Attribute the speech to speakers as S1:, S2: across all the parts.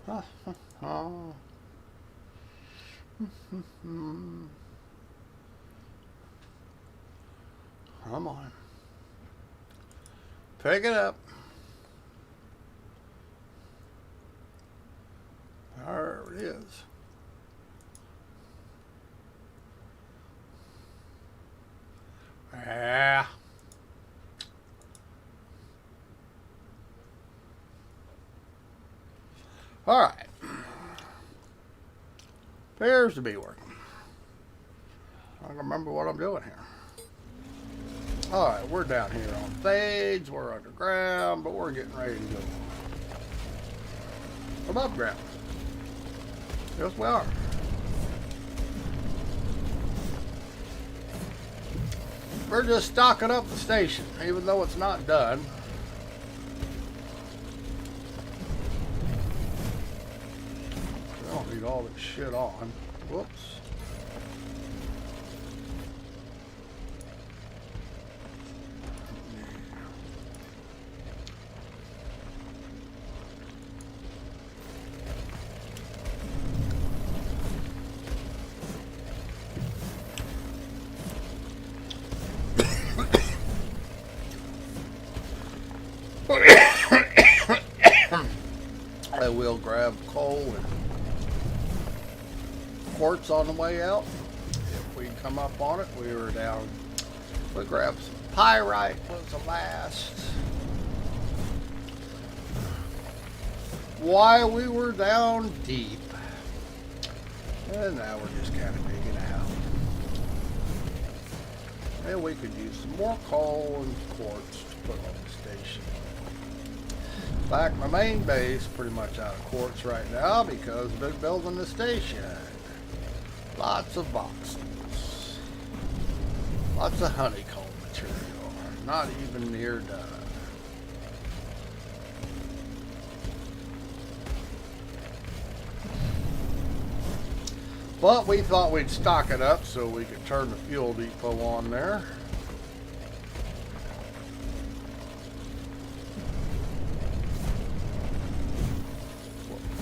S1: Come on. Pick it up. There it is. Yeah. All right. Appears to be working. I don't remember what I'm doing here. All right, we're down here on stage. We're underground, but we're getting ready to go above ground. Yes, we are. We're just stocking up the station, even though it's not done. I don't need all this shit on. Whoops. I will grab coal and quartz on the way out. If we come up on it, we were down. We grabbed some pyrite was the last. Why we were down deep. And now we're just kind of digging out. And we could use some more coal and quartz to put on the station. In fact, my main base is pretty much out of quartz right now because I've been building the station. Lots of boxes. Lots of honeycomb material. Not even near done. But we thought we'd stock it up so we could turn the fuel depot on there.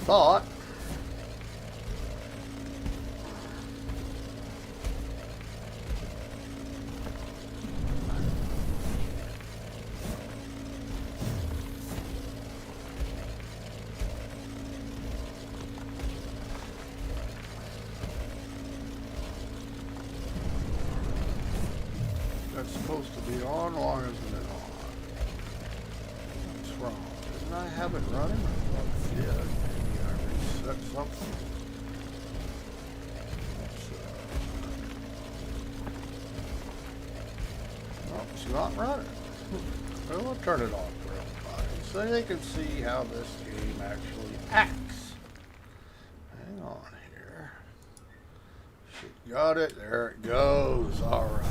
S1: Thought. That's supposed to be on. Why isn't it on? What's wrong? Didn't I have it running? I thought I did. That's something. Oh, it's not running. Well, I'll turn it off for everybody so they can see how this game actually acts. Hang on here. Got it. There it goes. All right.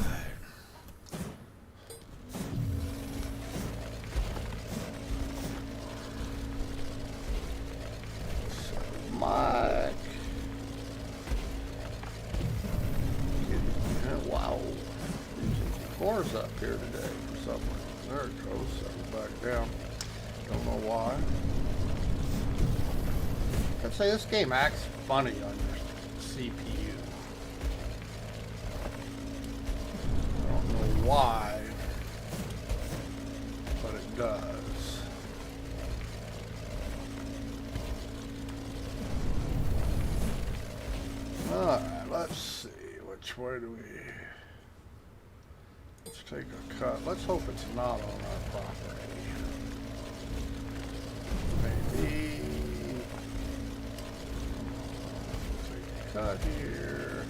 S1: Mike. Wow. Cores up here today for some reason. There it goes. Settle back down. Don't know why. I'd say this game acts funny on your CPU. I don't know why, but it does. Alright, let's see. Which way do we... Let's take a cut. Let's hope it's not on our property. Maybe... Take a cut here.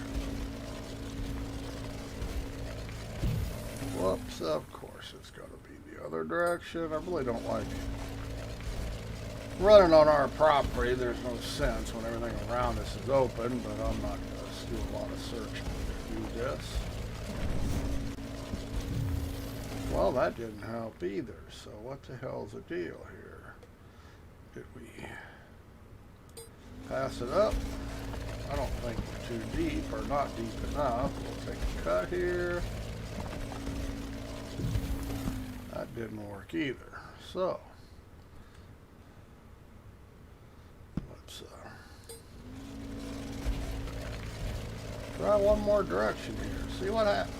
S1: Whoops, of course it's got to be the other direction. I really don't like running on our property. There's no sense when everything around us is open, but I'm not going to do a lot of searching to do this. Well, that didn't help either, so what the hell's the deal here? Did we pass it up? I don't think we're too deep, or not deep enough. We'll take a cut here. That didn't work either, so let's Try one more direction here. See what happens.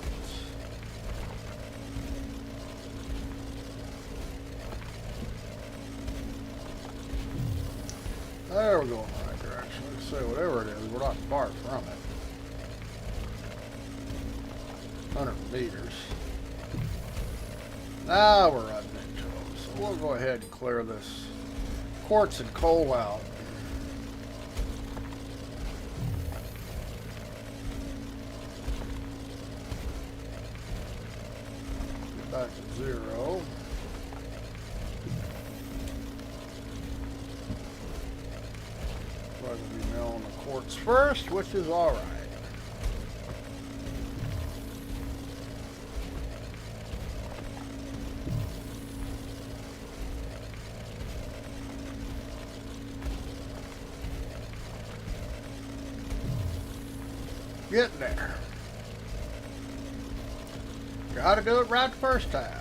S1: There we go in the right direction. Let's say whatever it is, we're not far from it. 100 meters. Now we're running into them. So we'll go ahead and clear this quartz and coal out. Get back to 0. We're going to be milling the quartz first, which is alright. Getting there. Gotta do it right the first time.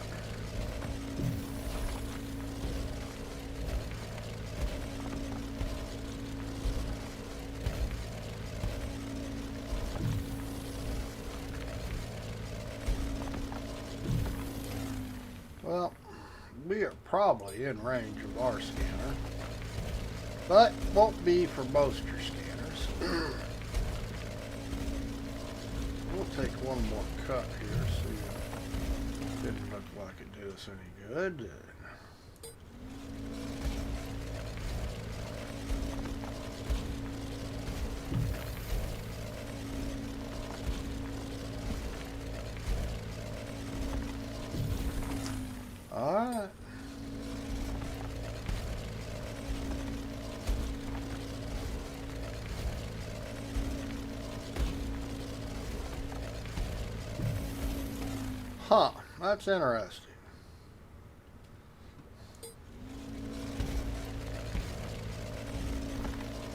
S1: Well, we are probably in range of our scanner, but won't be for most of your scanners. We'll take one more cut here, see if it didn't look like it did us any good. Alright. Huh, that's interesting.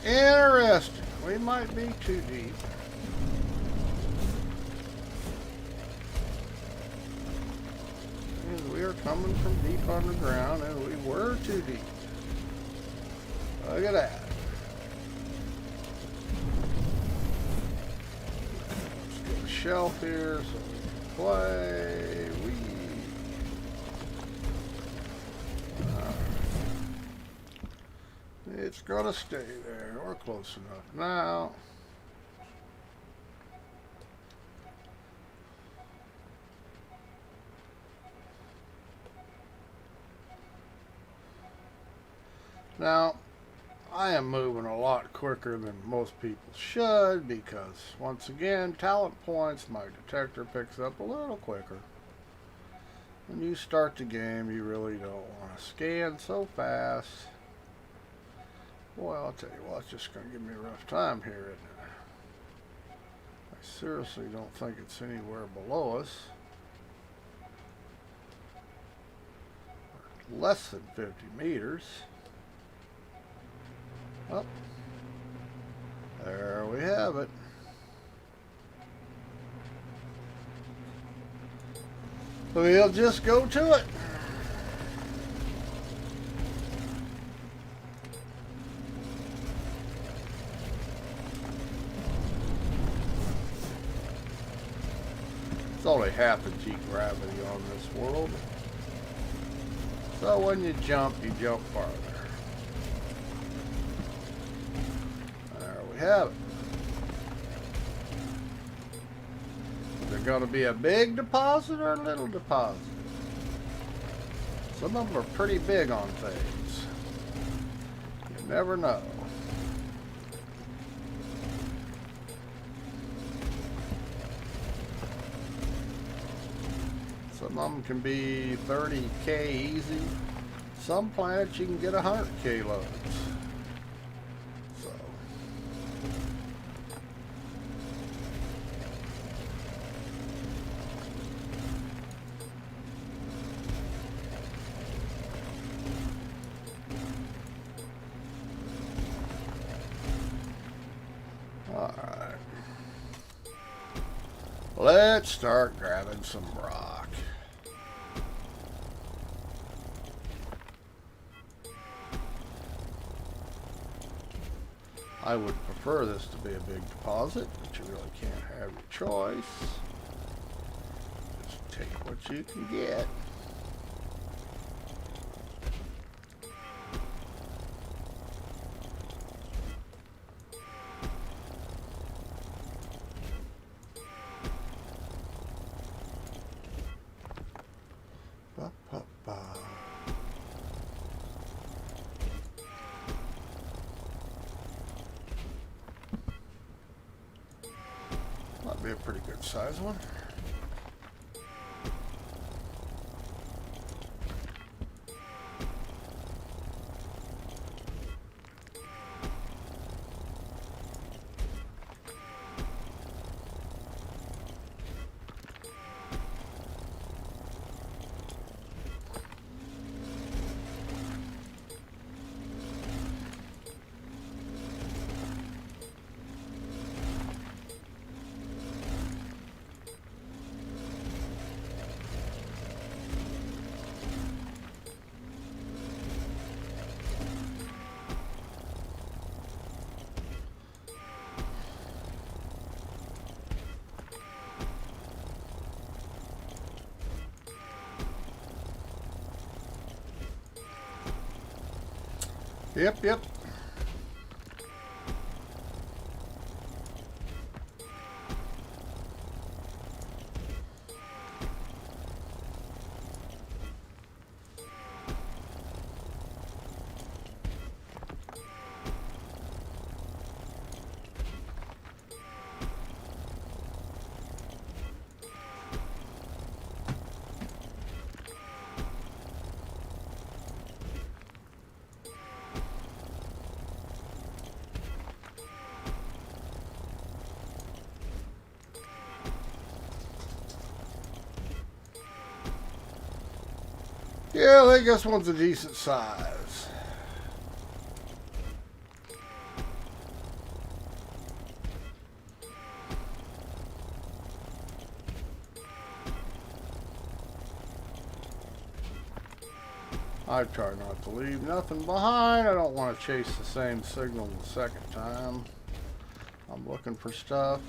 S1: Interesting. We might be too deep. And we are coming from deep underground, and we were too deep. Look at that. Let's get a shelf here so we can play. It's gonna stay there. We're close enough now. Now, I am moving a lot quicker than most people should because, once again, talent points, my detector picks up a little quicker. When you start the game, you really don't want to scan so fast. Boy, I'll tell you what, it's just going to give me a rough time here, isn't it? I seriously don't think it's anywhere below us. Less than 50 meters. Oh, there we have it. We'll just go to it. It's only half a G gravity on this world. So when you jump farther. There we have it. Is there going to be a big deposit or a little deposit? Some of them are pretty big on things. You never know. Some of them can be 30K easy. Some planets you can get 100K loads. So. All right. Let's start grabbing some rock. I would prefer this to be a big deposit, but you really can't have your choice. Just take what you can get. Ba, ba, ba. Might be a pretty good size one. Yep. Yeah, I think this one's a decent size. I try not to leave nothing behind. I don't want to chase the same signal the second time. I'm looking for stuff.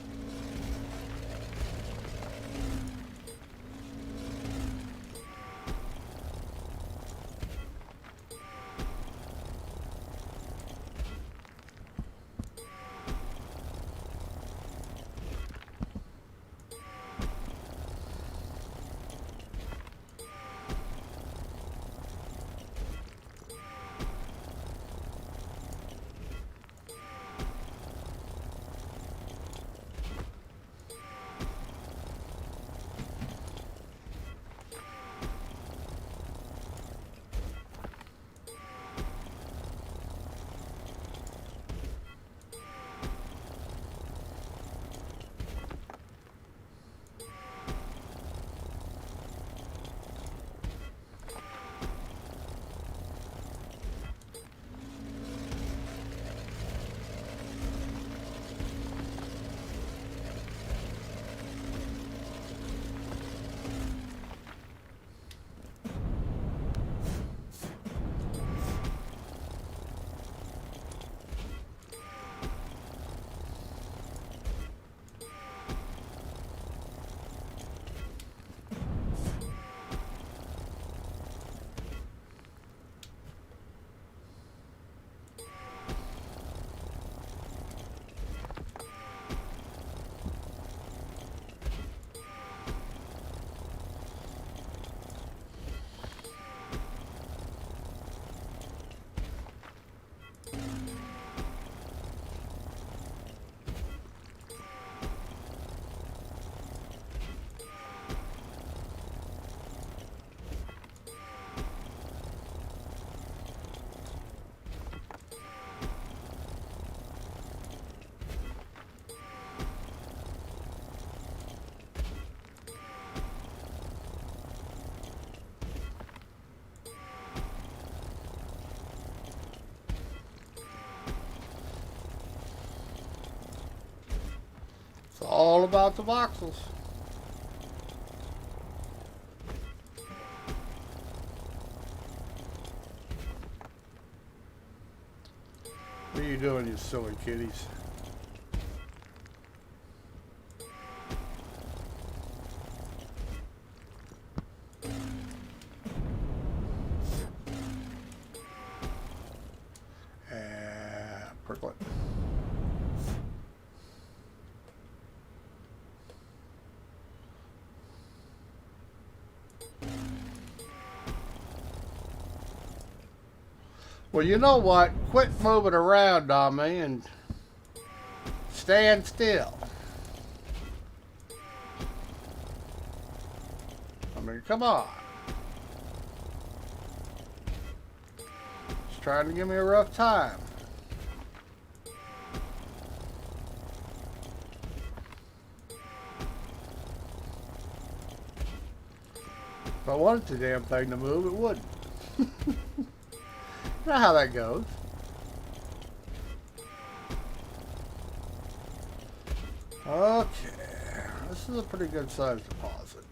S1: It's all about the voxels. What are you doing, you silly kitties? Pricklet. Well, you know what? Quit moving around on me and stand still. I mean, come on. Just trying to give me a rough time. If I wanted the damn thing to move, it wouldn't. You know how that goes. Okay, this is a pretty good sized deposit.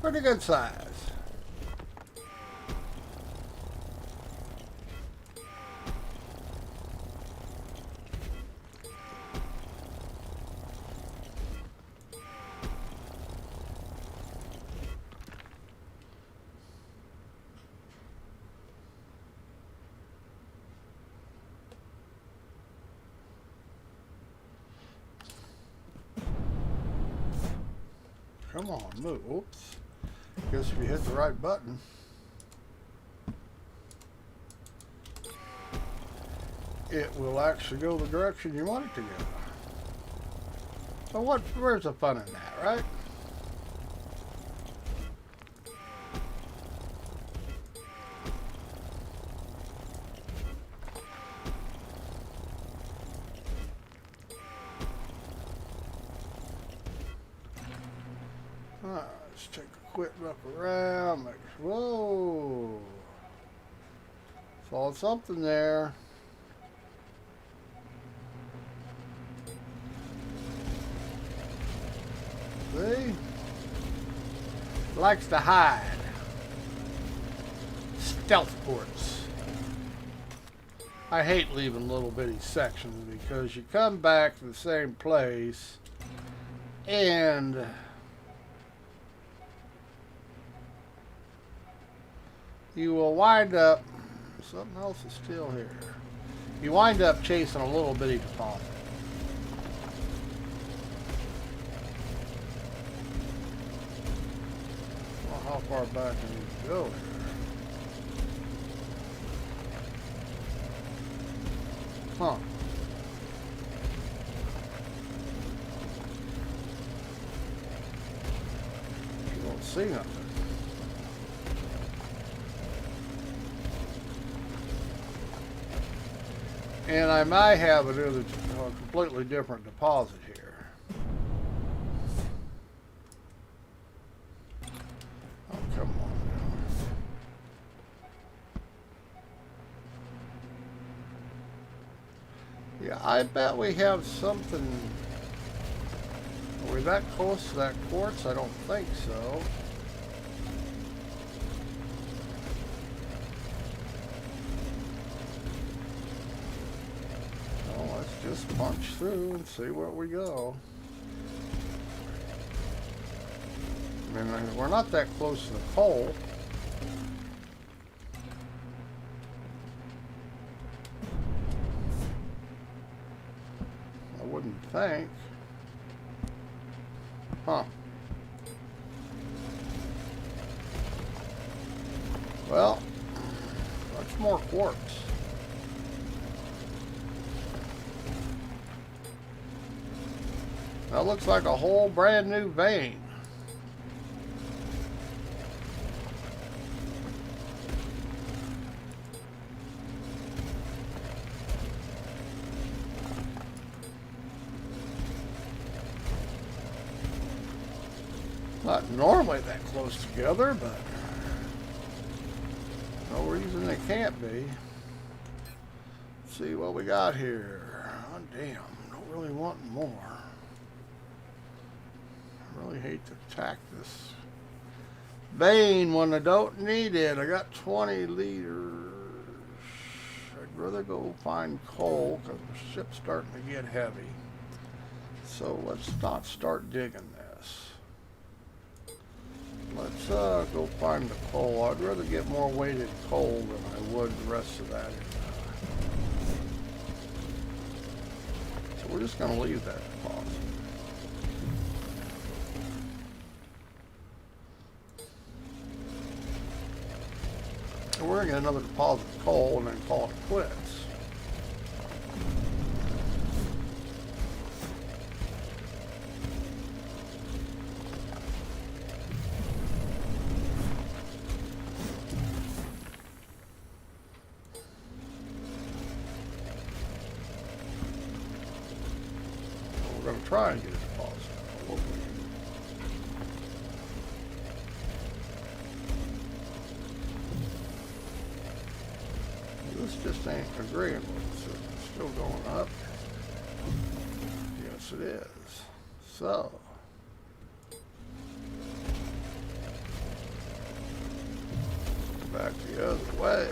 S1: Pretty good size. Come on, move. Oops. Guess if you hit the right button. It will actually go the direction you want it to go. So where's the fun in that, right? Let's take a quick look around. Whoa. Saw something there. See? Likes to hide. Stealth ports. I hate leaving little bitty sections because you come back to the same place and you will wind up, something else is still here. You wind up chasing a little bitty deposit. Well, how far back do you go here? Huh. You don't see nothing. And I might have it in a completely different deposit here. Oh, come on now. Yeah, I bet we have something. Are we that close to that quartz? I don't think so. Just punch through and see where we go. I mean, we're not that close to the pole. I wouldn't think. Huh. Well, much more quartz. That looks like a whole brand new vein. Not normally that close together, but no reason they can't be. see what we got here. Oh, damn. Don't really want more. I really hate to attack this vein when I don't need it. I got 20 liters. I'd rather go find coal because the ship's starting to get heavy. So let's not start digging this. Let's go find the coal. I'd rather get more weighted coal than I would the rest of that. So we're just going to leave that deposit. And we're going to get another deposit of coal and then call it quits. We're going to try and get a deposit. Hopefully. This just ain't agreeing with us. It's still going up. Yes, it is. So. Back the other way.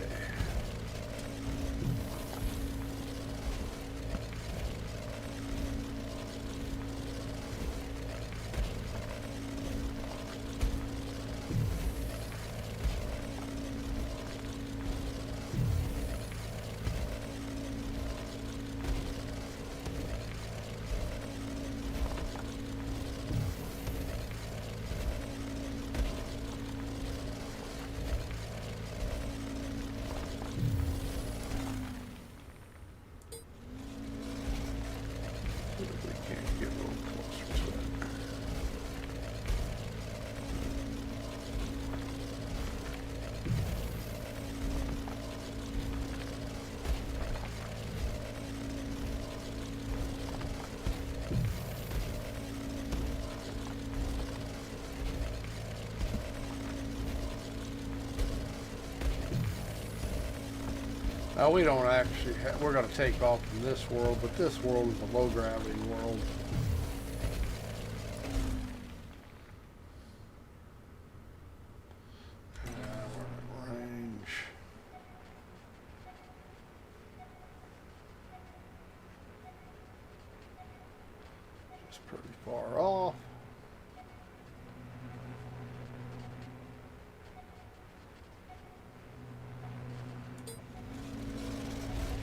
S1: Now we don't actually we're going to take off from this world, but this world is a low gravity world. We're in range. Just pretty far off.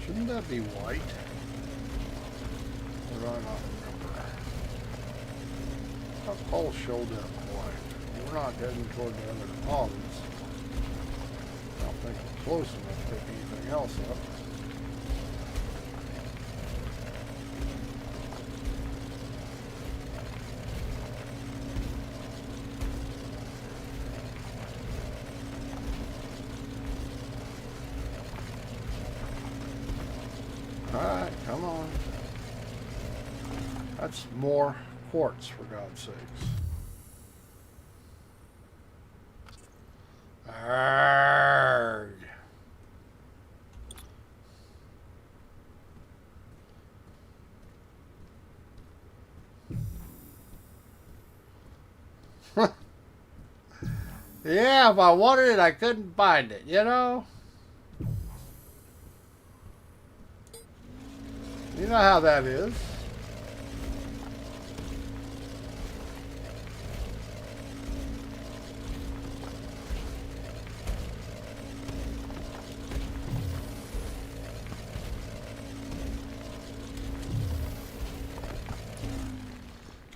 S1: Shouldn't that be white? Or do I not remember? Our pole showed up white. We're not heading toward the other deposits. I don't think we're close enough to pick anything else up. Alright, come on. That's more quartz, for God's sakes. Arrgh. Yeah, if I wanted it, I couldn't find it, you know? You know how that is.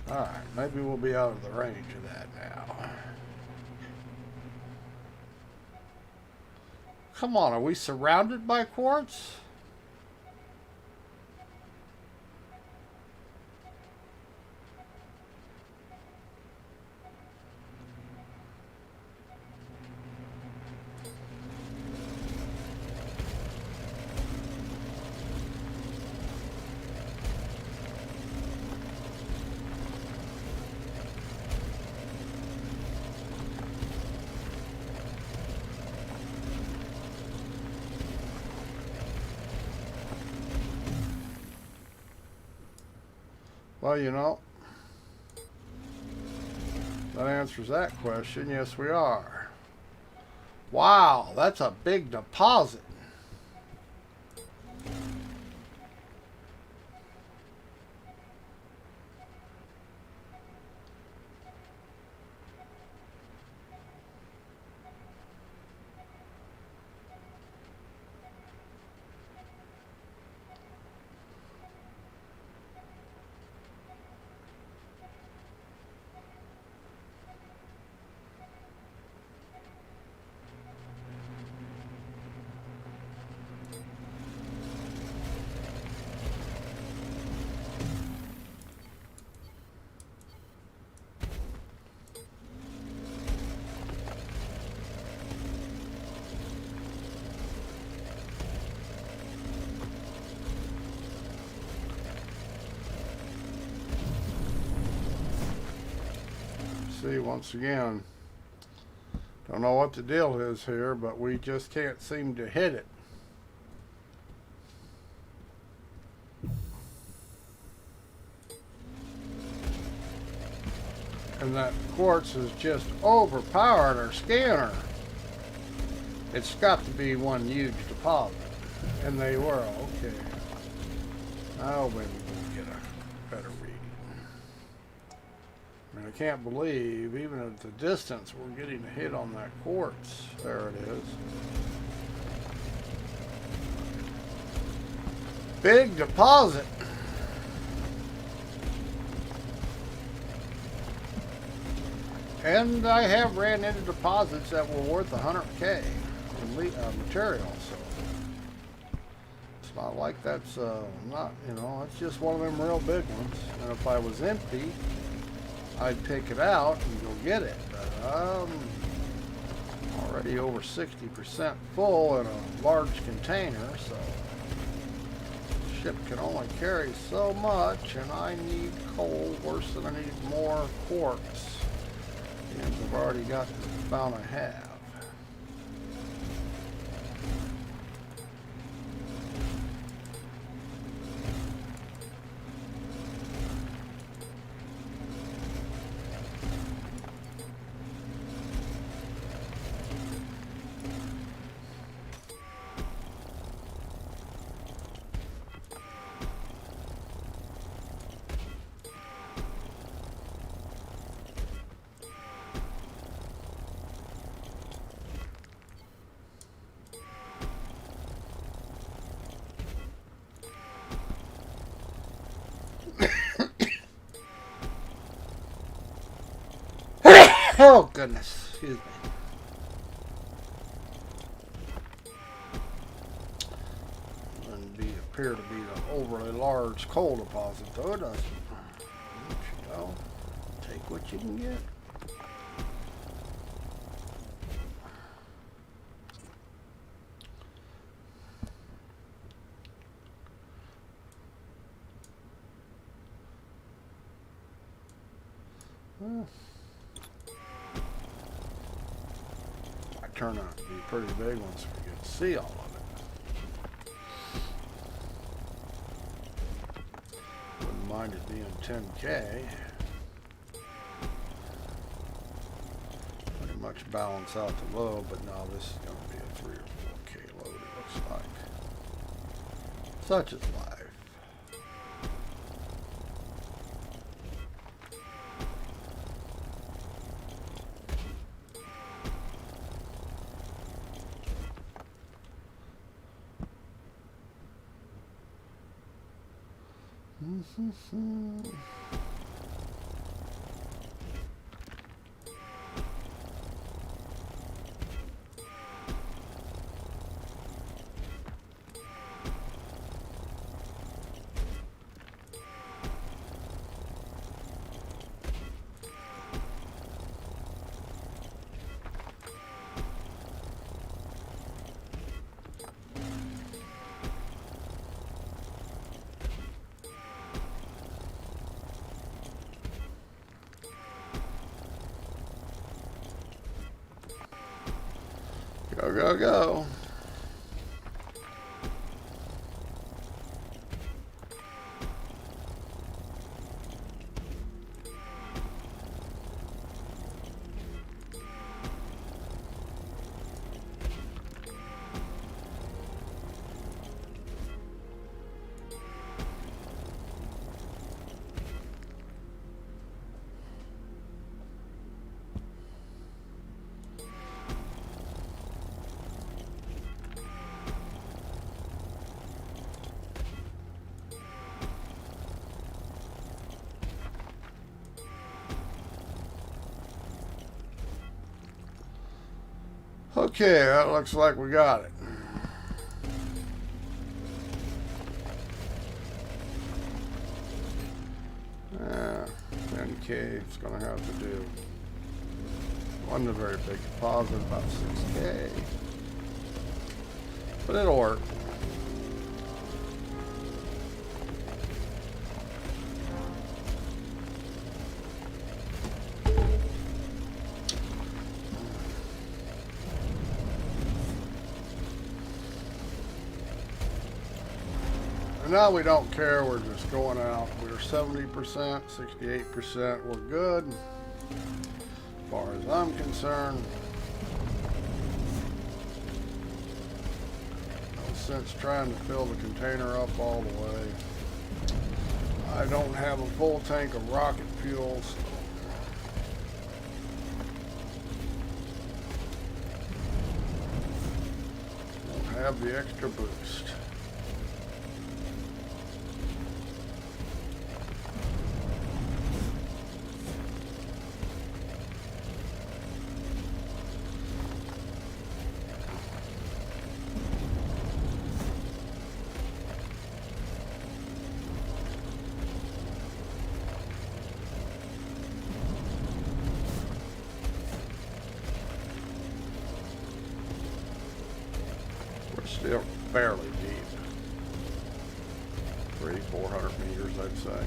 S1: Alright, maybe we'll be out of the range of that now. Come on, are we surrounded by quartz? Well, you know, that answers that question. Yes, we are. Wow, that's a big deposit. See, once again, don't know what the deal is here, but we just can't seem to hit it. And that quartz has just overpowered our scanner. It's got to be one huge deposit. And they were. Okay. Now maybe we'll get a better reading. I mean, I can't believe, even at the distance, we're getting a hit on that quartz. There it is. Big deposit. And I have ran into deposits that were worth 100K in material, so it's not like that's not, you know, it's just one of them real big ones. And if I was empty, I'd pick it out and go get it. But I'm already over 60% full in a large container, so the ship can only carry so much, and I need coal worse than I need more quartz. And I've already got the amount I have. Oh goodness, excuse me. Doesn't appear to be an overly large coal deposit, though, does it? You know, take what you can get. Well, turn out to be pretty big once we get to see all of it. Wouldn't mind it being 10K. Pretty much balance out the load, but now this is going to be a 3 or 4K load, it looks like. Such is life. Go, go, go. Okay, that looks like we got it. Yeah, 10K it's gonna have to do. Wasn't a very big deposit, about 6K. But it'll work. And now we don't care, we're just going out. We're 70%, 68%, we're good. As far as I'm concerned. No sense trying to fill the container up all the way. I don't have a full tank of rocket fuel, so don't have the extra boost. Still fairly deep. 300-400 meters, I'd say.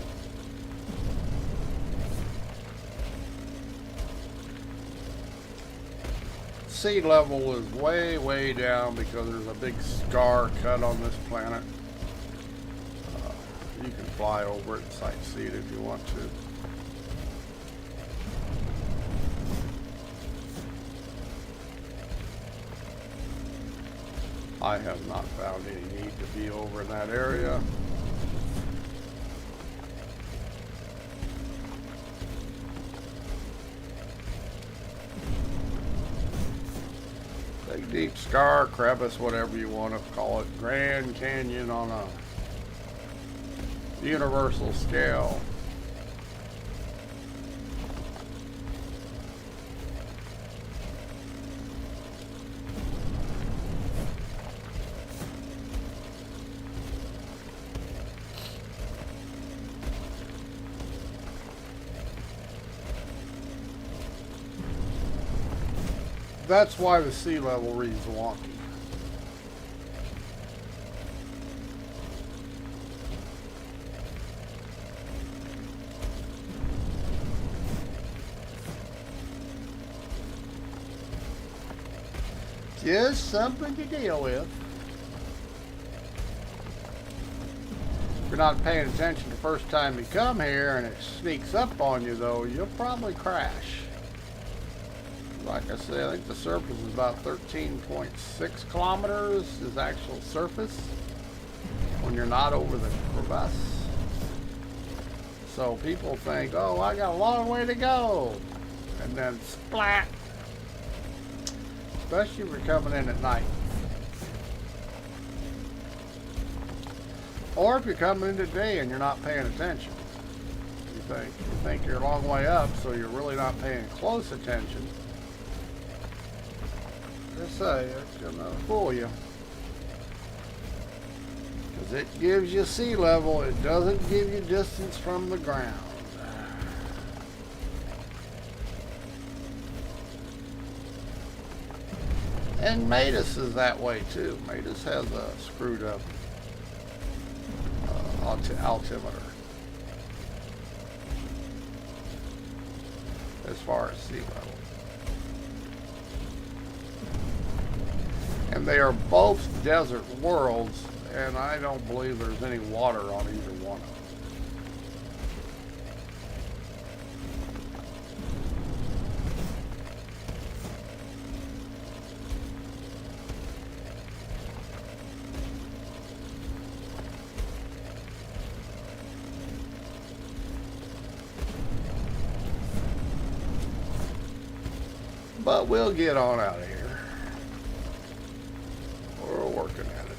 S1: Sea level is way, way down because there's a big scar cut on this planet. You can fly over it and sightsee it if you want to. I have not found any need to be over in that area. Big deep scar, crevice, whatever you want to call it. Grand Canyon on a universal scale. That's why the sea level reads wonky. Just something to deal with. If you're not paying attention the first time you come here and it sneaks up on you though, you'll probably crash. Like I said, I think the surface is about 13.6 kilometers is actual surface when you're not over the crevasse. So people think, oh, I got a long way to go. And then splat. Especially if you're coming in at night. Or if you're coming in today and you're not paying attention. You think you're a long way up, so you're really not paying close attention. Just say it's gonna fool you, because it gives you sea level, it doesn't give you distance from the ground. And Matus is that way too. Matus has a screwed up altimeter as far as sea level. And they are both desert worlds, and I don't believe there's any water on either one of them. But we'll get on out of here. We're working at it.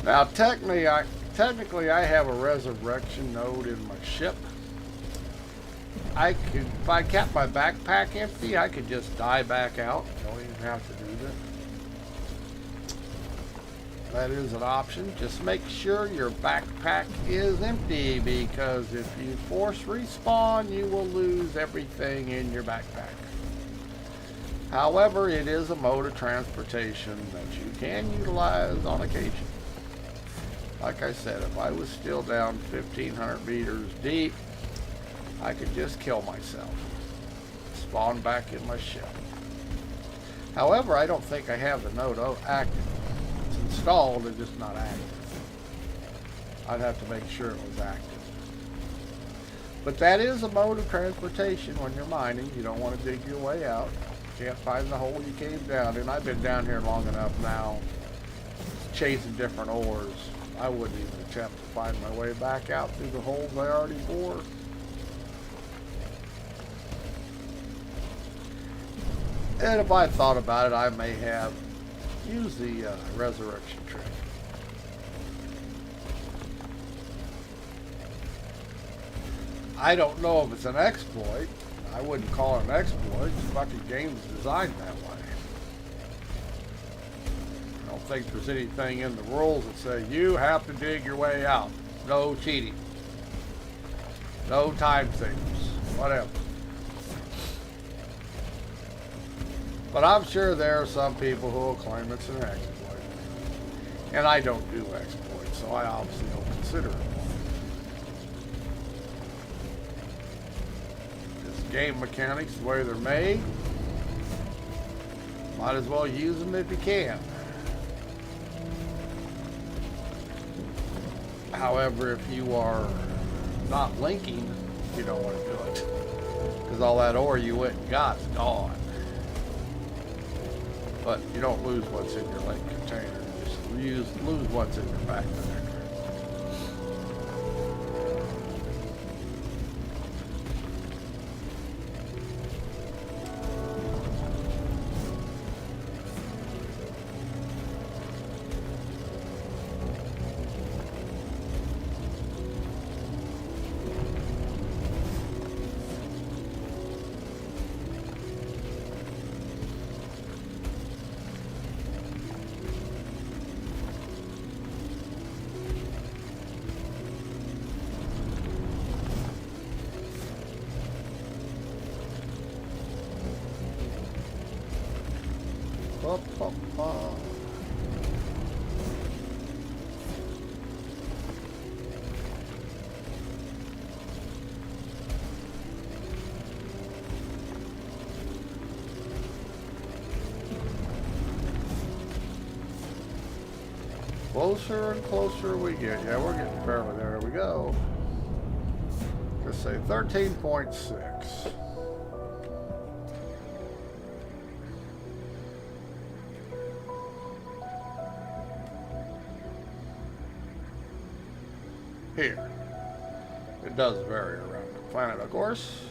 S1: Now, technically, technically I have a resurrection node in my ship. I could, if I kept my backpack empty, I could just die back out. Don't even have to do that. That is an option. Just make sure your backpack is empty, because if you force respawn, you will lose everything in your backpack. However, it is a mode of transportation that you can utilize on occasion. Like I said, if I was still down 1,500 meters deep, I could just kill myself, spawn back in my ship. However, I don't think I have the node active. It's installed, it's just not active. I'd have to make sure it was active. But that is a mode of transportation when you're mining. You don't want to dig your way out. You can't find the hole you came down in. I've been down here long enough now, chasing different ores. I wouldn't even attempt to find my way back out through the holes I already bored. And if I thought about it, I may have used the resurrection trick. I don't know if it's an exploit. I wouldn't call it an exploit. The fucking game's designed that way. I don't think there's anything in the rules that say you have to dig your way out. No cheating. No time savers. Whatever. But I'm sure there are some people who will claim it's an exploit. And I don't do exploits, so I obviously don't consider it one. Just game mechanics, the way they're made. Might as well use them if you can. However, if you are not linking, you don't want to do it. Because all that ore you went and got is gone. But you don't lose what's in your link container. You just lose what's in your backpack. Closer and closer we get. Yeah, we're getting fairly there. We go. Let's say 13.6. Here. It does vary around the planet, of course.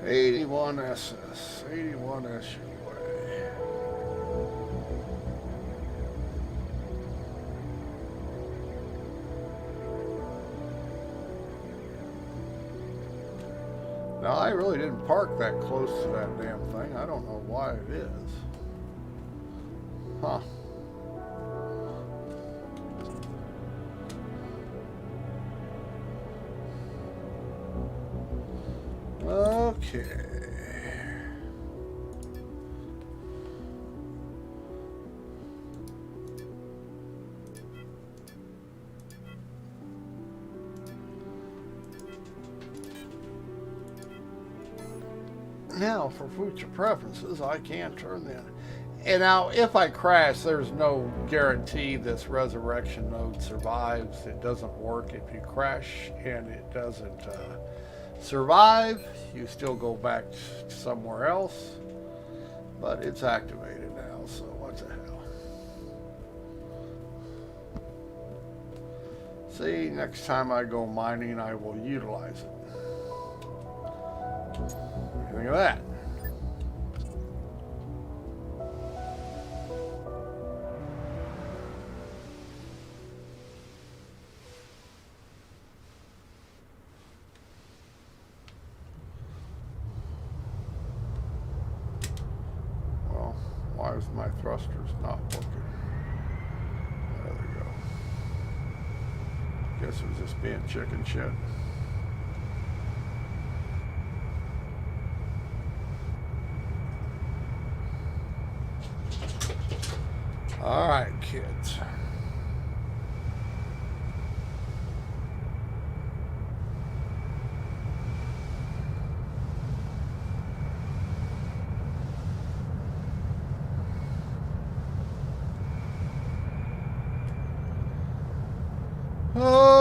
S1: '81 SS, 81 SUA. Now, I really didn't park that close to that damn thing. I don't know why it is. Huh. Okay. Now, for future preferences, I can turn that. And now, if I crash, there's no guarantee this resurrection node survives. It doesn't work if you crash and it doesn't survive. You still go back somewhere else. But it's activated now, so what the hell. See, next time I go mining, I will utilize it. What do you think of that? Well, why is my thrusters not working? There we go. Guess it was just being chicken shit. All right, kids. Oh.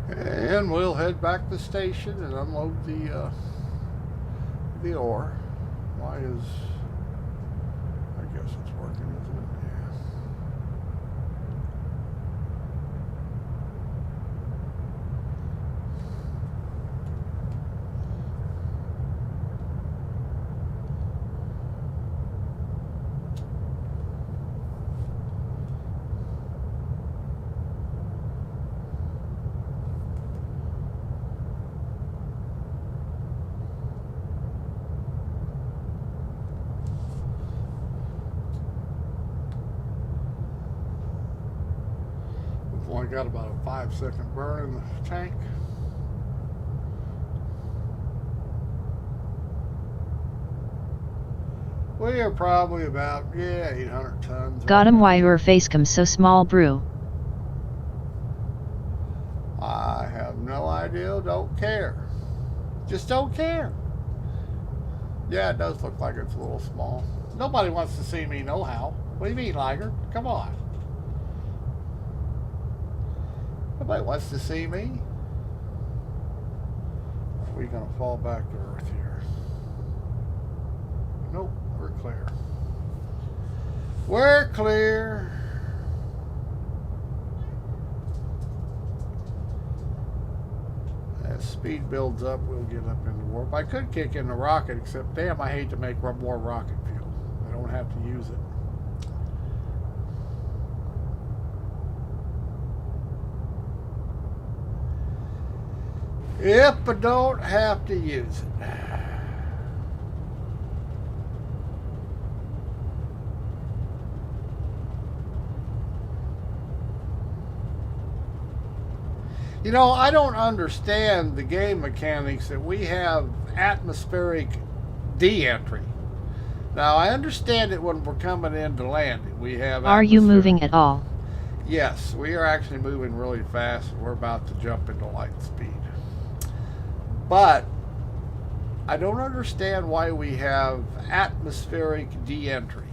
S1: And we'll head back to the station and unload the ore. Why is... I guess it's working, isn't it? Yeah. We've only got about a 5-second burn in the tank. We are probably about, 800 tons.
S2: Got him. Why your face comes so small, brew?
S1: I have no idea, don't care. Just don't care. Yeah, it does look like it's a little small. Nobody wants to see me nohow. What do you mean, Liger? Come on. Nobody wants to see me. Are we going to fall back to earth here? Nope, we're clear. We're clear. As speed builds up, we'll get up into warp. I could kick in the rocket, except damn, I hate to make more rocket fuel. I don't have to use it. If I don't have to use it. You know, I don't understand the game mechanics that we have atmospheric de-entry. Now, I understand it when we're coming in to landing. We have.
S2: Are you moving at all?
S1: Yes, we are actually moving really fast. We're about to jump into light speed. But I don't understand why we have atmospheric de-entry.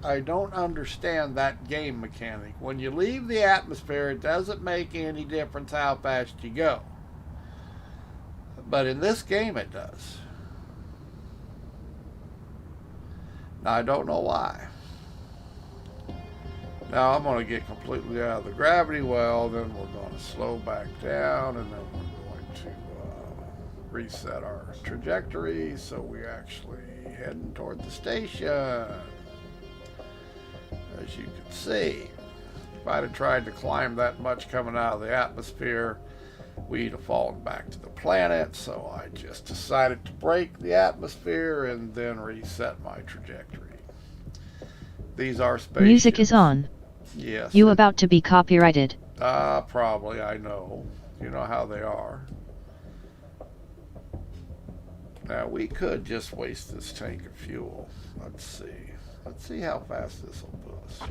S1: I don't understand that game mechanic. When you leave the atmosphere, it doesn't make any difference how fast you go. But in this game, it does. Now, I don't know why. Now, I'm going to get completely out of the gravity well, then we're going to slow back down, and then we're going to reset our trajectory so we're actually heading toward the station. As you can see, if I'd have tried to climb that much coming out of the atmosphere, we'd have fallen back to the planet, so I just decided to break the atmosphere and then reset my trajectory. These are spaceships.
S2: Music is on.
S1: Yes.
S2: You about to be copyrighted.
S1: Probably, I know. You know how they are. Now, we could just waste this tank of fuel. Let's see. Let's see how fast this will boost.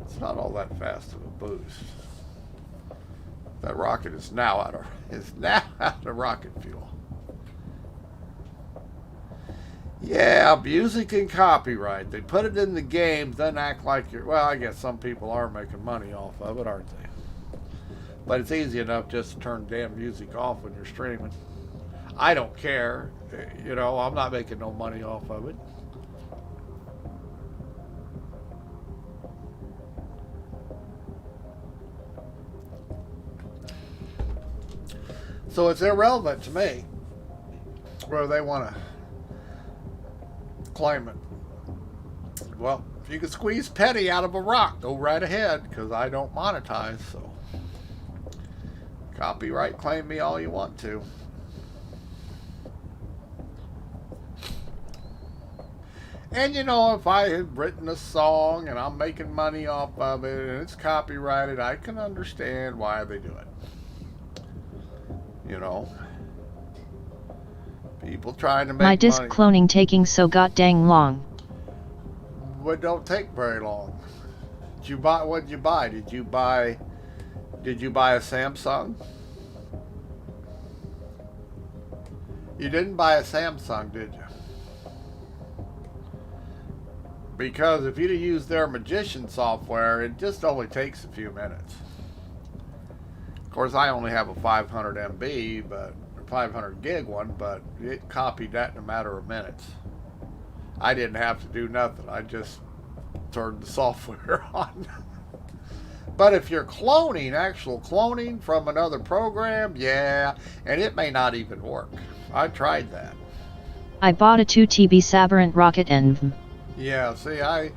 S1: It's not all that fast of a boost. That rocket is now out of rocket fuel. Yeah, music and copyright. They put it in the games, then act like you're... Well, I guess some people are making money off of it, aren't they? But it's easy enough just to turn damn music off when you're streaming. I don't care. You know, I'm not making no money off of it. So it's irrelevant to me whether they want to claim it. Well, if you can squeeze penny out of a rock, go right ahead, because I don't monetize, so copyright claim me all you want to. And you know, if I had written a song and I'm making money off of it and it's copyrighted, I can understand why they do it. You know, people trying to make
S2: My disc
S1: money.
S2: cloning taking so god dang long.
S1: It don't take very long. Did you buy? What did you buy? Did you buy a Samsung? You didn't buy a Samsung, did you? Because if you'd have used their Magician software, it just only takes a few minutes. Of course, I only have a 500 MB, but 500 gig one, but it copied that in a matter of minutes. I didn't have to do nothing. I just turned the software on. But if you're cloning, actual cloning from another program, yeah, and it may not even work. I tried that.
S2: I bought a 2 TB Saberent rocket and...
S1: Yeah, see, you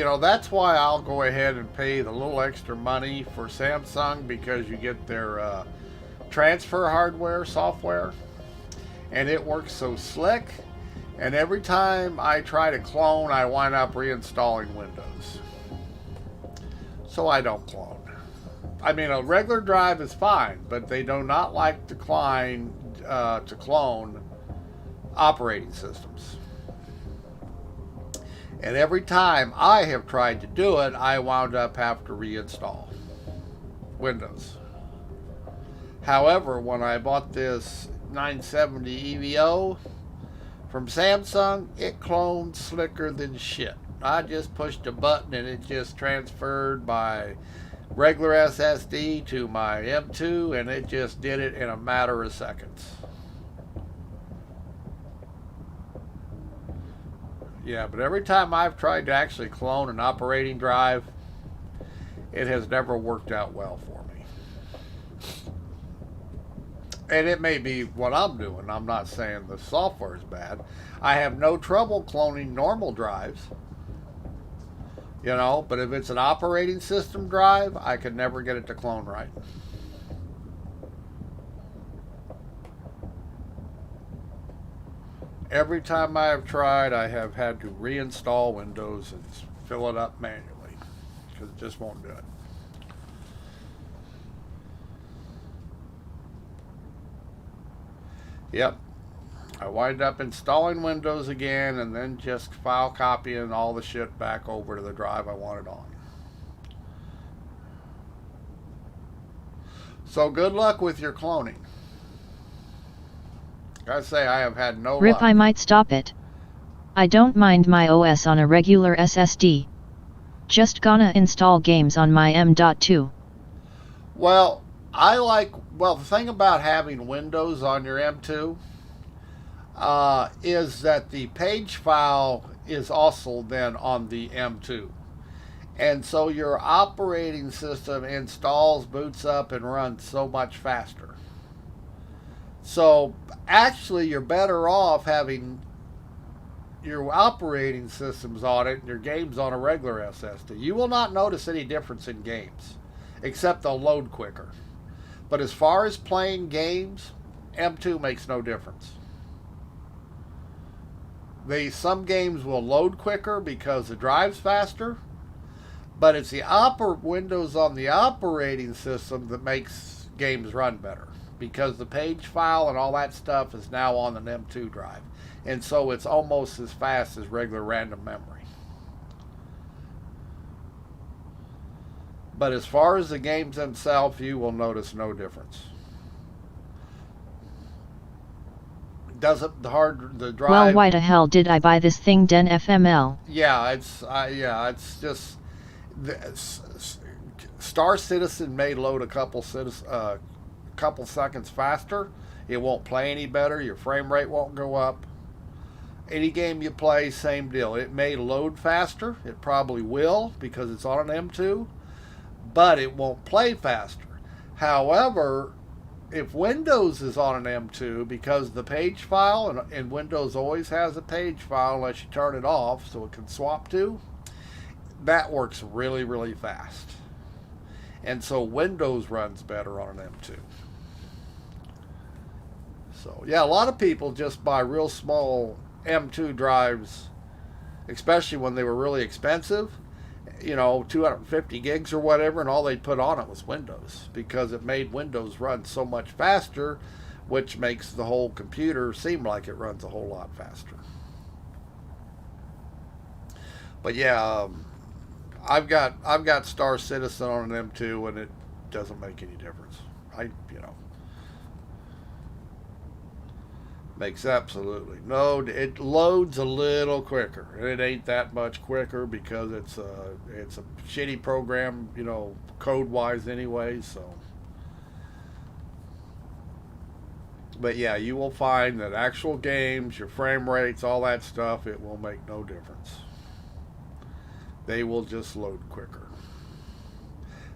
S1: know, that's why I'll go ahead and pay the little extra money for Samsung, because you get their transfer hardware software, and it works so slick. And every time I try to clone, I wind up reinstalling Windows. So I don't clone. I mean, a regular drive is fine, but they do not like to clone operating systems. And every time I have tried to do it, I wound up having to reinstall Windows. However, when I bought this 970 EVO from Samsung, it cloned slicker than shit. I just pushed a button and it just transferred my regular SSD to my M2, and it just did it in a matter of seconds. Yeah, but every time I've tried to actually clone an operating drive, it has never worked out well for me. And it may be what I'm doing. I'm not saying the software is bad. I have no trouble cloning normal drives. You know, but if it's an operating system drive, I could never get it to clone right. Every time I have tried, I have had to reinstall Windows and fill it up manually, because it just won't do it. Yep. I wind up installing Windows again and then just file copying all the shit back over to the drive I want it on. So good luck with your cloning. I say, I have had no
S2: Rip,
S1: luck.
S2: I might stop it. I don't mind my OS on a regular SSD. Just gonna install games on my M.2.
S1: Well, the thing about having Windows on your M2 is that the page file is also then on the M2. And so your operating system installs, boots up, and runs so much faster. So actually, you're better off having your operating systems on it and your games on a regular SSD. You will not notice any difference in games, except they'll load quicker. But as far as playing games, M2 makes no difference. Some games will load quicker because the drive's faster, but it's the Windows on the operating system that makes games run better because the page file and all that stuff is now on an M2 drive. And so it's almost as fast as regular random memory. But as far as the games themselves, you will notice no difference. Doesn't the drive?
S2: Well, why the hell did I buy this thing, den FML?
S1: Yeah, it's just Star Citizen may load a couple seconds faster. It won't play any better. Your frame rate won't go up. Any game you play, same deal. It may load faster. It probably will because it's on an M2, but it won't play faster. However, if Windows is on an M2, because the page file, and Windows always has a page file unless you turn it off so it can swap to, that works really, really fast. And so Windows runs better on an M2. So, yeah, a lot of people just buy real small M2 drives, especially when they were really expensive, 250 gigs or whatever, and all they'd put on it was Windows because it made Windows run so much faster, which makes the whole computer seem like it runs a whole lot faster. But yeah, I've got Star Citizen on an M2 and it doesn't make any difference. Makes absolutely no. It loads a little quicker, and it ain't that much quicker because it's a shitty program, code wise anyway. So, but yeah, you will find that actual games, your frame rates, all that stuff, it will make no difference. They will just load quicker.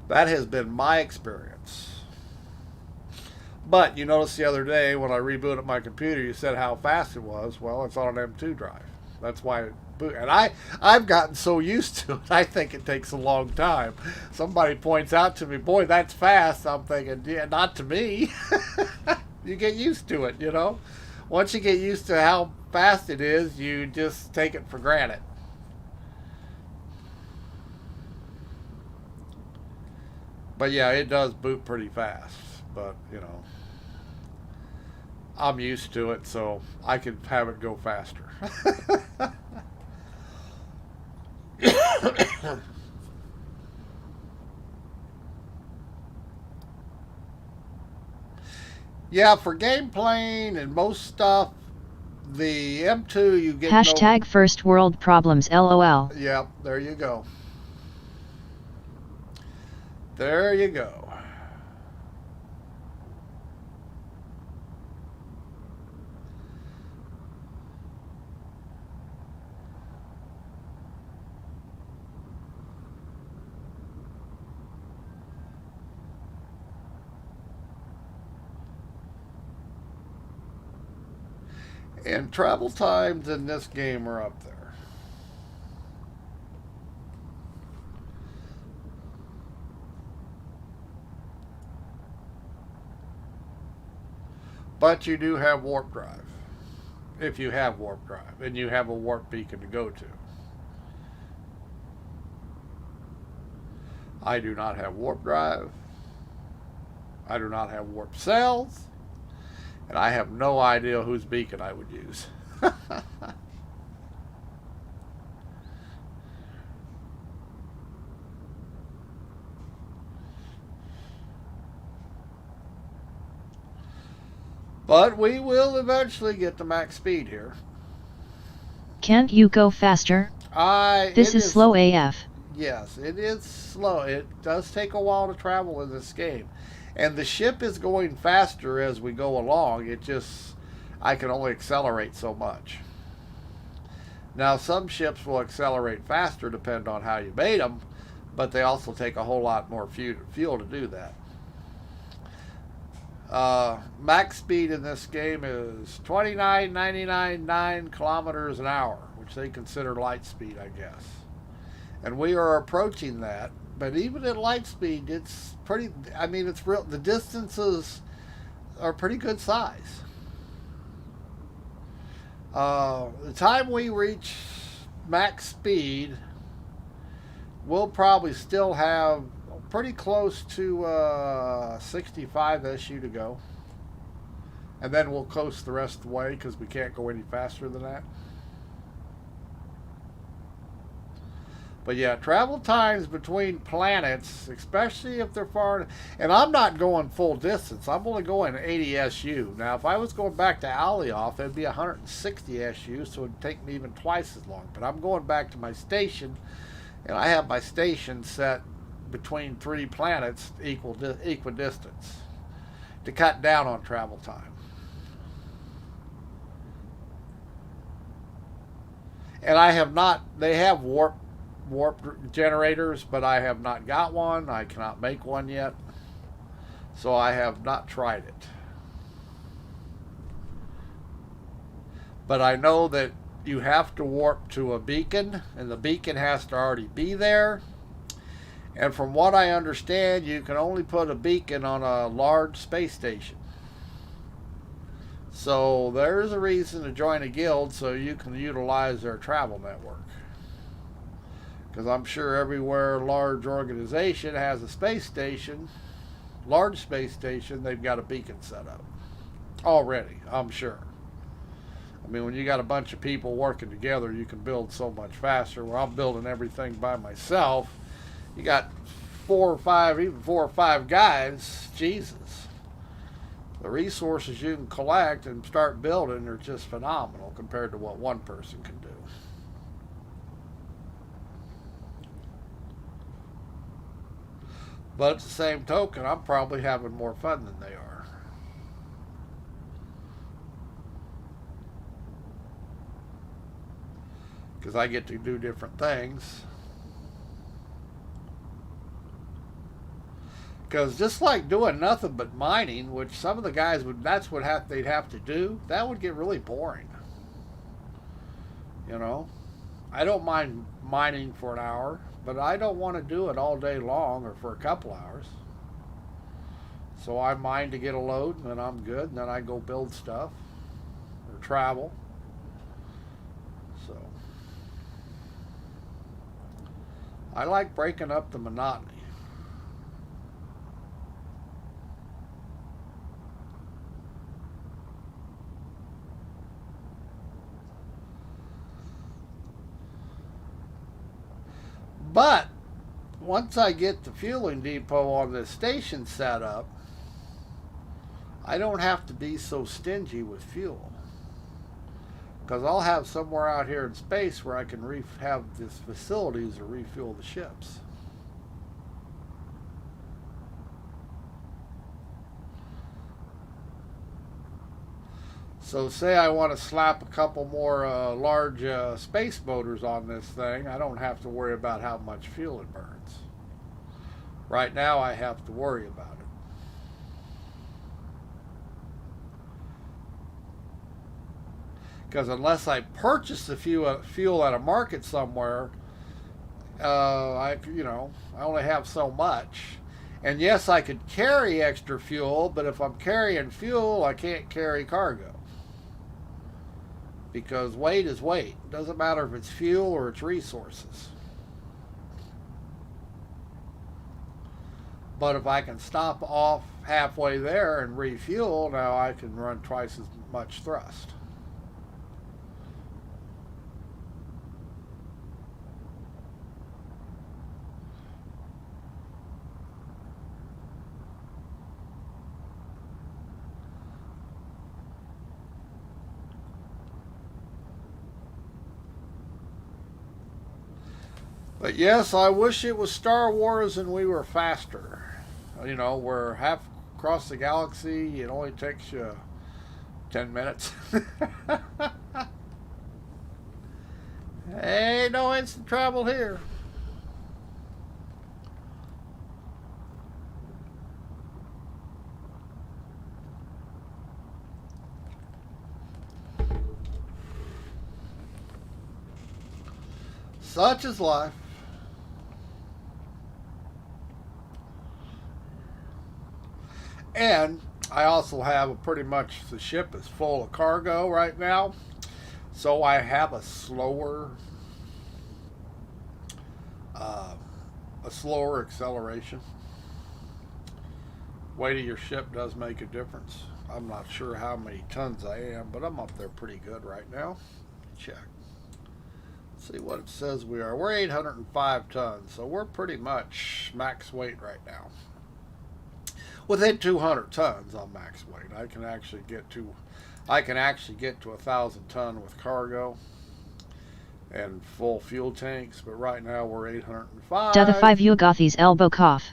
S1: That has been my experience. But you noticed the other day when I rebooted my computer, you said how fast it was. Well, it's on an M2 drive. That's why it boot. And I've gotten so used to it, I think it takes a long time. Somebody points out to me, boy, that's fast. I'm thinking, yeah, not to me. You get used to it, Once you get used to how fast it is, you just take it for granted. But yeah, it does boot pretty fast. But, I'm used to it, so I could have it go faster. Yeah, for game playing and most stuff, the M2 you get
S2: Hashtag first world problems, LOL.
S1: Yep, there you go. There you go. And travel times in this game are up there. But you do have warp drive. If you have warp drive and you have a warp beacon to go to. I do not have warp drive. I do not have warp cells. And I have no idea whose beacon I would use. But we will eventually get to max speed here.
S2: Can't you go faster? This is slow AF.
S1: Yes, it is slow. It does take a while to travel in this game. And the ship is going faster as we go along. I can only accelerate so much. Now, some ships will accelerate faster depending on how you made them, but they also take a whole lot more fuel to do that. Max speed in this game is 29.999 kilometers an hour, which they consider light speed, I guess. And we are approaching that. But even at light speed, it's pretty. I mean, it's real. The distances are pretty good size. The time we reach max speed, we'll probably still have pretty close to 65 SU to go. And then we'll coast the rest of the way because we can't go any faster than that. But yeah, travel times between planets, especially if they're far, and I'm not going full distance. I'm only going 80 SU. Now, if I was going back to Alioth, it'd be 160 SU, so it'd take me even twice as long. But I'm going back to my station, and I have my station set between 3 planets equidistance to cut down on travel time. And I have not, they have warp generators, but I have not got one. I cannot make one yet, so I have not tried it. But I know that you have to warp to a beacon, and the beacon has to already be there. And from what I understand, you can only put a beacon on a large space station. So there's a reason to join a guild so you can utilize their travel network. Because I'm sure everywhere a large organization has a space station, large space station, they've got a beacon set up already, I'm sure. I mean, when you got a bunch of people working together, you can build so much faster. Where I'm building everything by myself, you got 4 or 5 guys, Jesus. The resources you can collect and start building are just phenomenal compared to what one person can do. But at the same token, I'm probably having more fun than they are. Because I get to do different things. Because just like doing nothing but mining, which some of the guys that's what they'd have to do, that would get really boring. You know? I don't mind mining for an hour, but I don't want to do it all day long or for a couple hours. So I mine to get a load, and then I'm good, and then I go build stuff or travel. So I like breaking up the monotony. But once I get the fueling depot on this station set up, I don't have to be so stingy with fuel. Because I'll have somewhere out here in space where I can have these facilities to refuel the ships. So say I want to slap a couple more large space motors on this thing, I don't have to worry about how much fuel it burns. Right now I have to worry about it. Because unless I purchase the fuel at a market somewhere, I only have so much. And yes, I could carry extra fuel, but if I'm carrying fuel, I can't carry cargo. Because weight is weight. It doesn't matter if it's fuel or it's resources. But if I can stop off halfway there and refuel, now I can run twice as much thrust. But yes, I wish it was Star Wars and we were faster. You know, we're half across the galaxy. It only takes you 10 minutes. Ain't no instant travel here. Such is life. And I also have pretty much the ship is full of cargo right now. So I have uh, a slower acceleration. Weight of your ship does make a difference. I'm not sure how many tons I am, but I'm up there pretty good right now. Check. Let's see what it says we are. We're 805 tons, so we're pretty much max weight right now. Within 200 tons on max weight, I can actually get to 1,000 ton with cargo and full fuel tanks. But right now we're 805.
S2: The 5 Yugothi's elbow cough.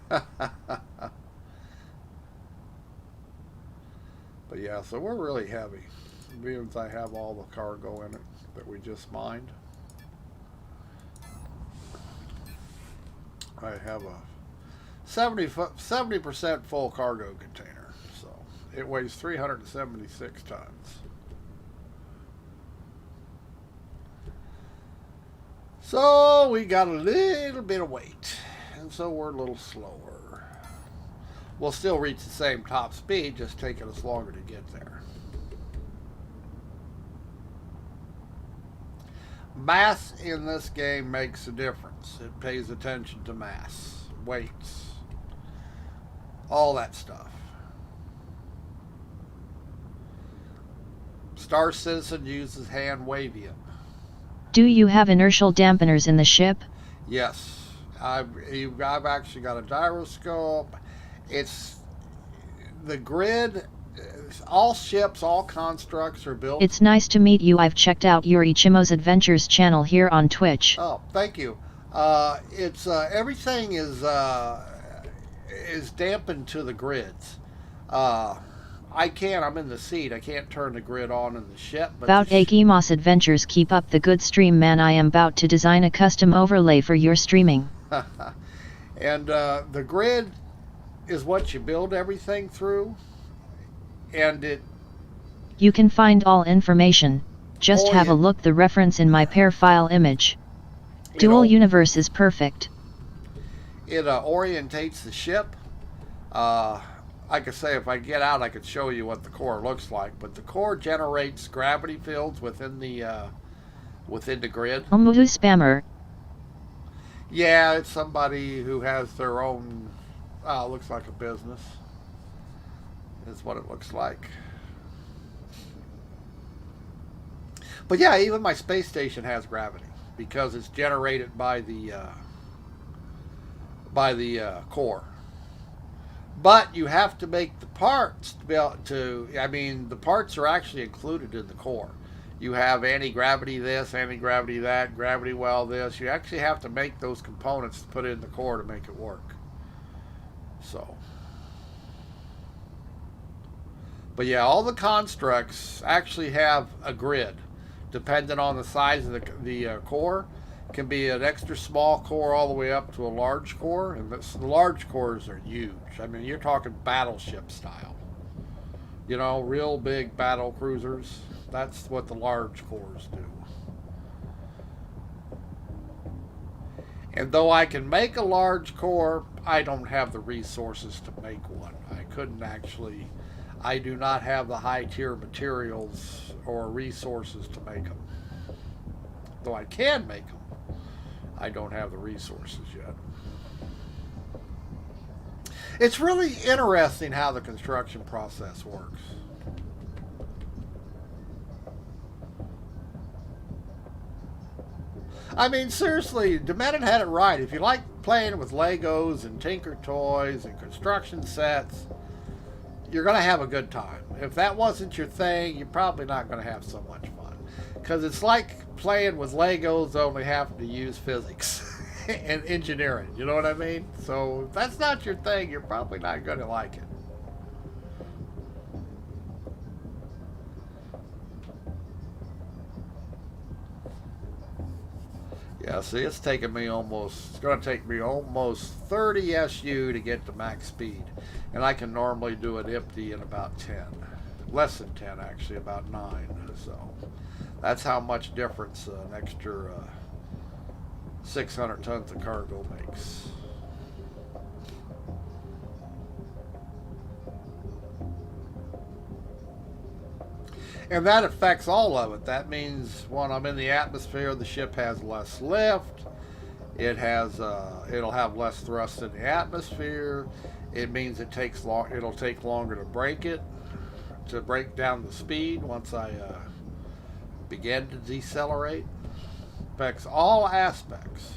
S1: But yeah, so we're really heavy. Being as I have all the cargo in it that we just mined. I have a 70% full cargo container, so it weighs 376 tons. So we got a little bit of weight, and so we're a little slower. We'll still reach the same top speed, just taking us longer to get there. Mass in this game makes a difference. It pays attention to mass, weights, all that stuff. Star Citizen uses hand wavium.
S2: Do you have inertial dampeners in the ship?
S1: Yes, I've actually got a gyroscope. It's the grid. All ships, all constructs are built.
S2: It's nice to meet you. I've checked out your Eychimo's Adventures channel here on Twitch.
S1: Oh, thank you. It's everything is dampened to the grids. I'm in the seat. I can't turn the grid on in the ship. But
S2: about Eychimo's Adventures, keep up the good stream, man. I am about to design a custom overlay for your streaming.
S1: And the grid is what you build everything through. And
S2: you can find all information. Just have a look. The reference in my pair file image. Dual universe is perfect.
S1: It orientates the ship. I could say if I get out, I could show you what the core looks like. But the core generates gravity fields within the grid.
S2: Omudu spammer.
S1: Yeah, it's somebody who has their own. Looks like a business. Is what it looks like. But yeah, even my space station has gravity because it's generated by the core. But you have to make the parts to be able to. I mean, the parts are actually included in the core. You have anti-gravity this, anti-gravity that, gravity well this. You actually have to make those components to put in the core to make it work. So. But yeah, all the constructs actually have a grid, depending on the size of the core. It can be an extra small core all the way up to a large core, and the large cores are huge. I mean, you're talking battleship style. You know, real big battle cruisers. That's what the large cores do. And though I can make a large core, I don't have the resources to make one. I do not have the high tier materials or resources to make them. Though I can make them, I don't have the resources yet. It's really interesting how the construction process works. I mean, seriously, Demented had it right. If you like playing with Legos and Tinker Toys and construction sets, you're going to have a good time. If that wasn't your thing, you're probably not going to have so much fun. Because it's like playing with Legos, only having to use physics and engineering. You know what I mean? So if that's not your thing, you're probably not going to like it. Yeah, see, it's taking me it's going to take me almost 30 SU to get to max speed. And I can normally do it empty in about 10. Less than 10, actually, about 9. So that's how much difference an extra 600 tons of cargo makes. And that affects all of it. That means when I'm in the atmosphere, the ship has less lift. It'll have less thrust in the atmosphere. It means it'll take longer to break down the speed once I begin to decelerate. Affects all aspects.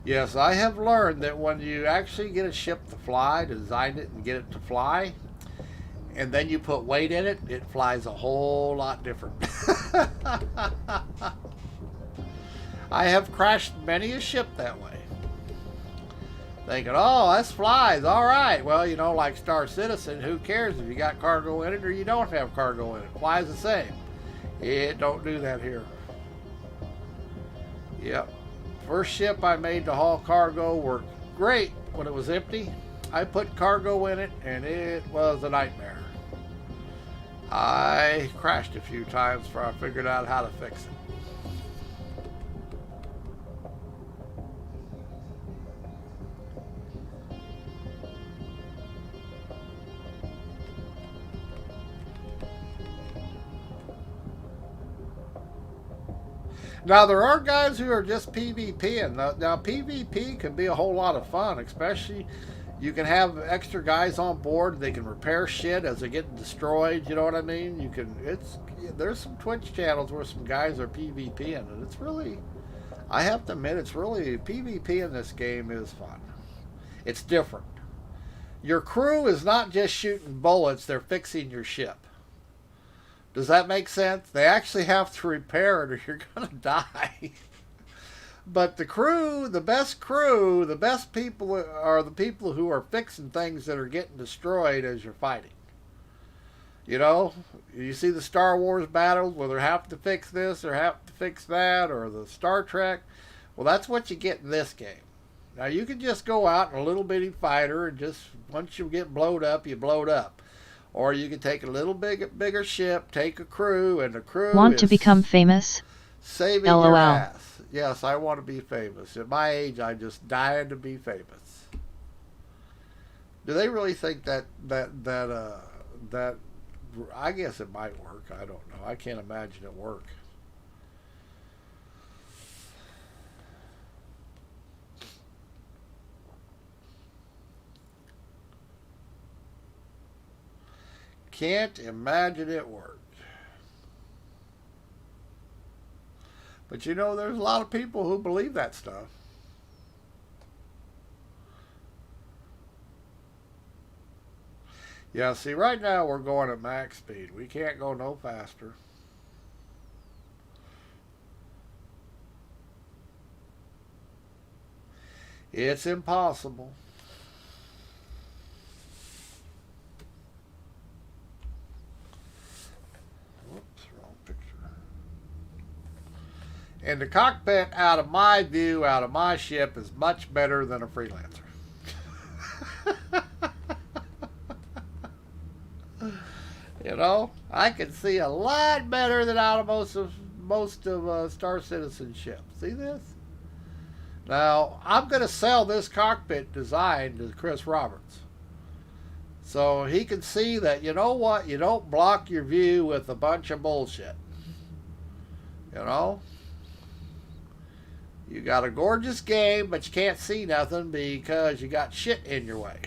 S1: Yes, I have learned that when you actually get a ship to fly, design it and get it to fly, and then you put weight in it, it flies a whole lot different. I have crashed many a ship that way. Thinking, oh, this flies, all right. Well, you know, like Star Citizen, who cares if you got cargo in it or you don't have cargo in it? Flies the same. It don't do that here. Yep. First ship I made to haul cargo worked great when it was empty. I put cargo in it and it was a nightmare. I crashed a few times before I figured out how to fix it. Now, there are guys who are just PvPing. Now, PvP can be a whole lot of fun, especially you can have extra guys on board. They can repair shit as they get destroyed. You know what I mean? There's some Twitch channels where some guys are PvPing, and it's really, I have to admit, PvP in this game is fun. It's different. Your crew is not just shooting bullets, they're fixing your ship. Does that make sense? They actually have to repair it or you're going to die. But the best people are the people who are fixing things that are getting destroyed as you're fighting. You know, you see the Star Wars battles where they're having to fix this or have to fix that, or the Star Trek. Well, that's what you get in this game. Now, you can just go out in a little bitty fighter and just, once you get blowed up, you blowed up. Or you can take a little bigger ship, take a crew, and the crew
S2: Want to become famous?
S1: Saving
S2: LOL.
S1: your ass. Yes, I want to be famous. At my age, I just dying to be famous. Do they really think that I guess it might work. I don't know. I can't imagine it work. Can't imagine it worked. But you know, there's a lot of people who believe that stuff. Yeah, see, right now we're going at max speed. We can't go no faster. It's impossible. And the cockpit, out of my view, out of my ship, is much better than a freelancer. You know, I can see a lot better than out of most of Star Citizen ships. See this? Now, I'm going to sell this cockpit design to Chris Roberts. So he can see that, you know what, you don't block your view with a bunch of bullshit. You know? You got a gorgeous game, but you can't see nothing because you got shit in your way.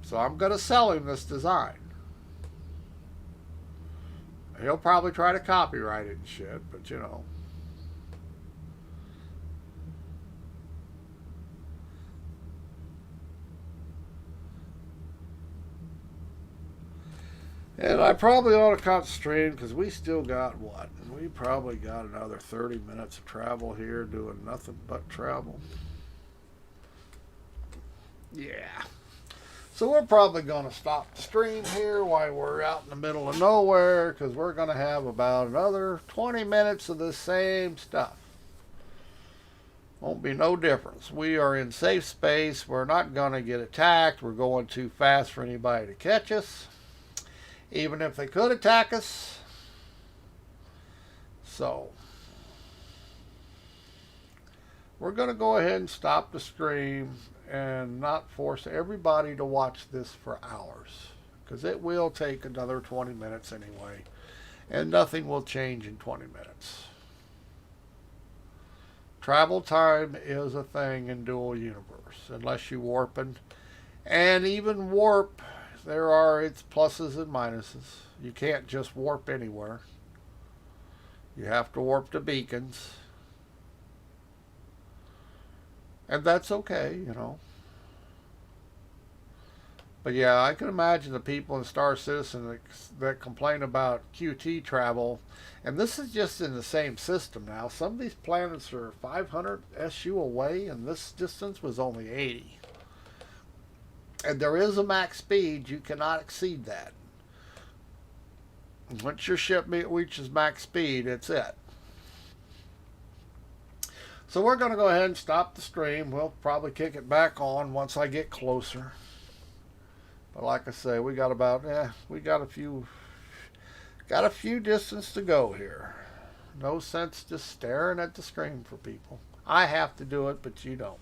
S1: So I'm going to sell him this design. He'll probably try to copyright it and shit, but you know. And I probably ought to cut the stream because we still got what? We probably got another 30 minutes of travel here doing nothing but travel. Yeah. So we're probably going to stop the stream here while we're out in the middle of nowhere because we're going to have about another 20 minutes of the same stuff. Won't be no difference. We are in safe space. We're not going to get attacked. We're going too fast for anybody to catch us, even if they could attack us. So we're going to go ahead and stop the stream and not force everybody to watch this for hours, because it will take another 20 minutes anyway, and nothing will change in 20 minutes. Travel time is a thing in dual universe, unless you warping. And even warp, there are its pluses and minuses. You can't just warp anywhere. You have to warp to beacons. And that's okay, you know. But yeah, I can imagine the people in Star Citizen that complain about QT travel. And this is just in the same system now. Some of these planets are 500 SU away, and this distance was only 80. And there is a max speed. You cannot exceed that. Once your ship reaches max speed, it's it. So we're going to go ahead and stop the stream. We'll probably kick it back on once I get closer. But like I say, we got a few distance to go here. No sense just staring at the screen for people. I have to do it, but you don't.